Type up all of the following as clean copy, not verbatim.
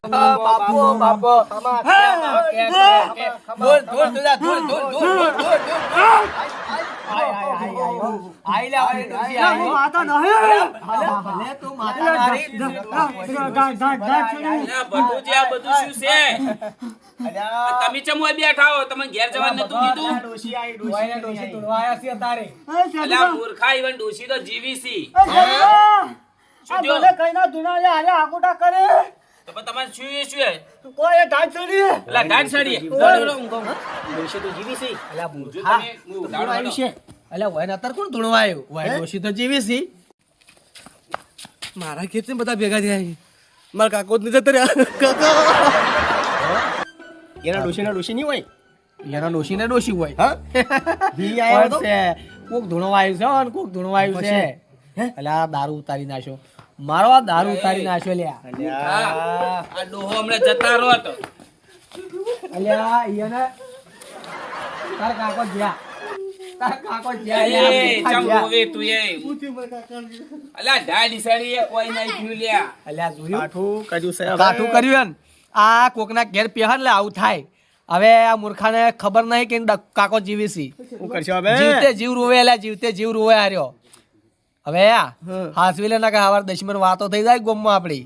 બાપો બાપો દોર દોર તુજા દોર દોર દોર દોર દોર આઈ લે આઈ માતા નહીં ભલે તું માતા નારી બધું આ બધું શું છે તમે ચમ ઓય બેઠા હો તમને ઘેર જવાનું નતું કીધું ડોશી આઈ ડોશી તુડવા આયા છે તારે અલ્યા મૂર્ખા ઈવન ડોશી તો જીવી સી શું જો કઈ ના દુના આલે આકોટા કરે તો પણ તમારે શું એ શું હે તું કોઈ ઢાંચ છોડી અલ્યા ડાઢ સાડી ડોશી તો જીવી છે અલ્યા મૂર્ખા દાડો આવ્યું છે અલ્યા વયન અત્યારે કોણ ધૂણવા આવ્યું વય ડોશી તો જીવી છે મારા ખેતને બધા ભેગા થયા મારા કાકો જ નથી રહ્યા કાકા એના ડોશી નહીં હોય એના ડોશી ને ડોશી હોય હા ભી આવ્યો છે કોક ધૂણવા આવ્યું છે અને કોક ધૂણવા આવ્યું છે અલ્યા દારૂ ઉતારી નાખ્યો મારો આ દારૂ ઉતારી નાખ્યો લ્યા આ ડોહો હમણાં જતા રહો તો અલ્યા ઈયને તાર કાકો જ્યા એ ચમ હોવે તું એ અલ્યા ડાડી સાડી એ કોઈ નહીં થયું લ્યા અલ્યા જોયું કાઠું કર્યું આ કોકના ઘેર પહેર લે આવું થાય હવે આ મૂર્ખાને ખબર નહીં કે કાકો જીવી સી શું કરશો હવે જીવતે જીવ રોવે અલ્યા જીવતે જીવ રોવે હાર્યો હવે હાસવી લે ના કે હવાર દશમન વાતો થઈ જાય ગોમમાં આપડી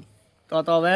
તો હવે